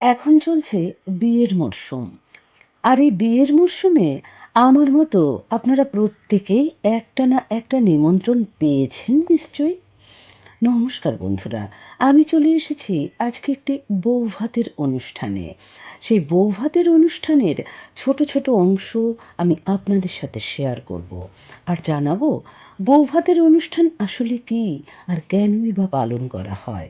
এখন চলছে বিয়ের মরশুম। আর এই বিয়ের মরশুমে আমার মতো আপনারা প্রত্যেকেই একটা না একটা নিমন্ত্রণ পেয়েছেন নিশ্চয়ই। নমস্কার বন্ধুরা, আমি চলে এসেছি আজকে একটি বৌভাতের অনুষ্ঠানে। সেই বৌভাতের অনুষ্ঠানের ছোট ছোট অংশ আমি আপনাদের সাথে শেয়ার করব আর জানাবো বৌভাতের অনুষ্ঠান আসলে কী আর কেনই বা পালন করা হয়।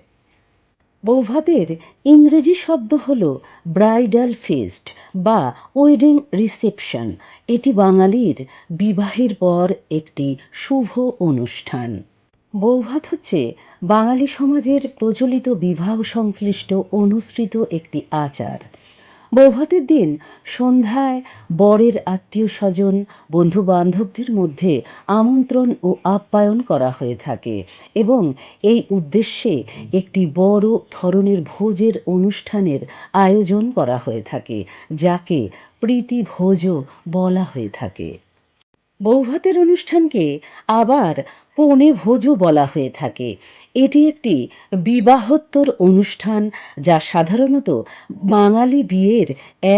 বৌভাতের ইংরেজি শব্দ হল ব্রাইডাল ফিস্ট বা ওয়েডিং রিসেপশন। এটি বাঙালির বিবাহের পর একটি শুভ অনুষ্ঠান। বৌভাত হচ্ছে বাঙালি সমাজের প্রচলিত বিবাহ সংশ্লিষ্ট অনুসৃত একটি আচার। বৌভাতের দিন সন্ধ্যায় বরের আত্মীয় স্বজন বন্ধু বান্ধবদের মধ্যে আমন্ত্রণ ও আপ্যায়ন করা হয়ে থাকে এবং এই উদ্দেশ্যে একটি বড় ধরনের ভোজের অনুষ্ঠানের আয়োজন করা হয়ে থাকে, যাকে প্রীতিভোজও বলা হয়ে থাকে। বৌভাতের অনুষ্ঠানকে আবার কনে ভোজও বলা হয়ে থাকে। এটি একটি বিবাহোত্তর অনুষ্ঠান যা সাধারণত বাঙালি বিয়ের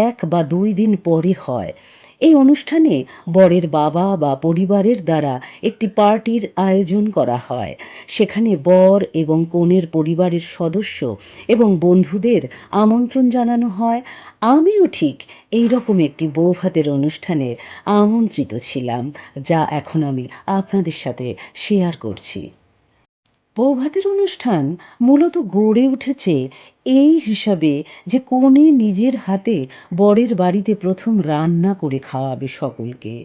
1 বা 2 দিন পরে হয়। এই অনুষ্ঠানে বরের বাবা বা পরিবারের দ্বারা একটি পার্টির আয়োজন করা হয়। সেখানে বর এবং কনের পরিবারের সদস্য এবং বন্ধুদের আমন্ত্রণ জানানো হয়। আমিও ঠিক এই রকম একটি বৌভাতের অনুষ্ঠানে আমন্ত্রিত ছিলাম, যা এখন আমি আপনাদের সাথে শেয়ার করছি। বৌভাতের অনুষ্ঠান মূলত গড়ে উঠেছে এই হিসাবে যে কনে নিজের হাতে বরের বাড়িতে প্রথম রান্না করে খাওয়াবে সকলকে।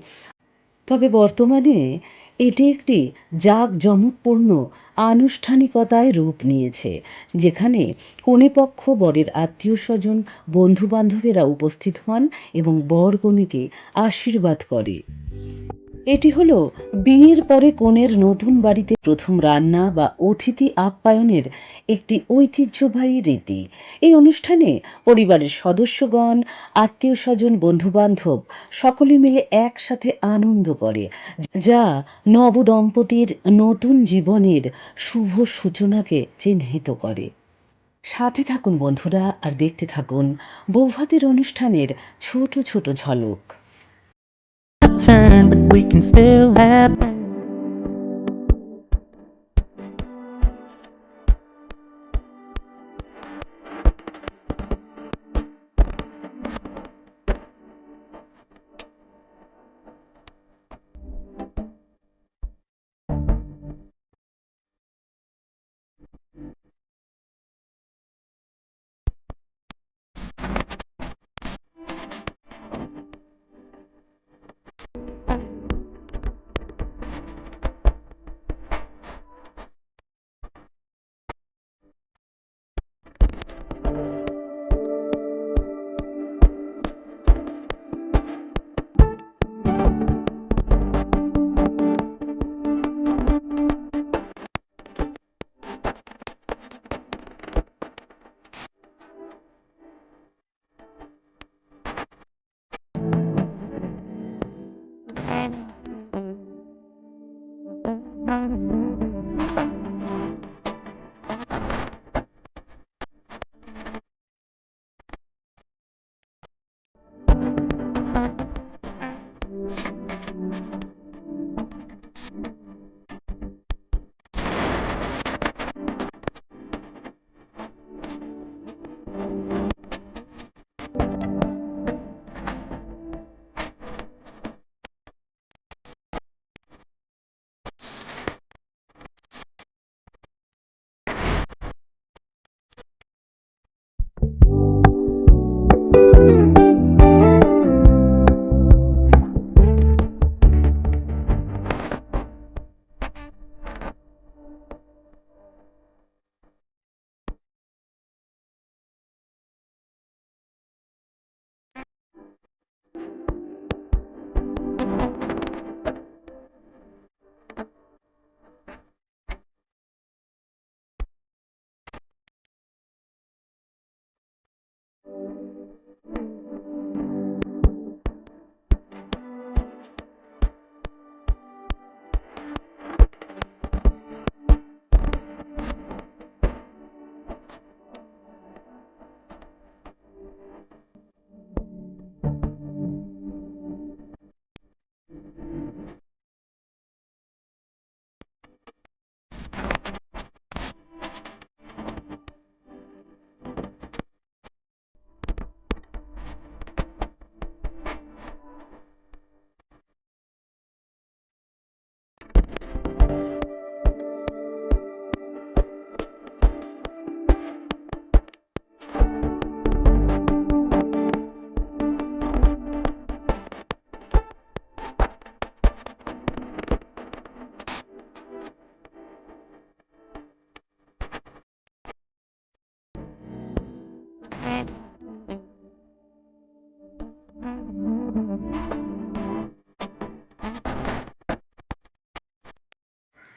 তবে বর্তমানে এটি একটি জাঁকজমকপূর্ণ আনুষ্ঠানিকতায় রূপ নিয়েছে, যেখানে কনেপক্ষ বরের আত্মীয় স্বজন বন্ধু বান্ধবেরা উপস্থিত হন এবং বর কনেকে আশীর্বাদ করে। এটি হলো বিয়ের পরে কনের নতুন বাড়িতে প্রথম রান্না বা অতিথি আপ্যায়নের একটি ঐতিহ্যবাহী রীতি। এই অনুষ্ঠানে পরিবারের সদস্যগণ, আত্মীয় স্বজন, বন্ধু বান্ধব সকলে মিলে একসাথে আনন্দ করে, যা নবদম্পতির নতুন জীবনের শুভ সূচনাকে চিহ্নিত করে। সাথে থাকুন বন্ধুরা আর দেখতে থাকুন বৌভাতের অনুষ্ঠানের ছোট ছোট ঝলক। Turn, but we can still have.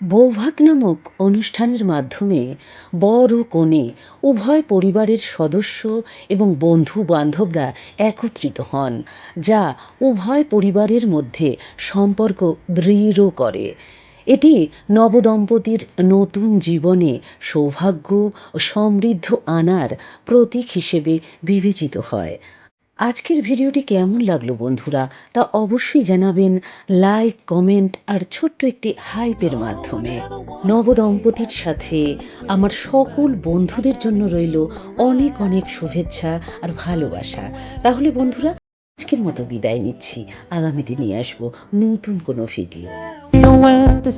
বৌভাত নামক অনুষ্ঠানের মাধ্যমে বর ও কনে উভয় পরিবারের সদস্য এবং বন্ধু বান্ধবরা একত্রিত হন, যা উভয় পরিবারের মধ্যে সম্পর্ক দৃঢ় করে। এটি নবদম্পতির নতুন জীবনে সৌভাগ্য ও সমৃদ্ধি আনার প্রতীক হিসেবে বিবেচিত হয়। আজকের ভিডিওটি কেমন লাগলো বন্ধুরা, তা অবশ্যই জানাবেন লাইক, কমেন্ট আর ছোট্ট একটি হাইপের মাধ্যমে। নবদম্পতির সাথে আমার সকল বন্ধুদের জন্য রইল অনেক অনেক শুভেচ্ছা আর ভালোবাসা। তাহলে বন্ধুরা, আজকের মতো বিদায় নিচ্ছি। আগামীতে নিয়ে আসবো নতুন কোনো ভিডিও। Your world is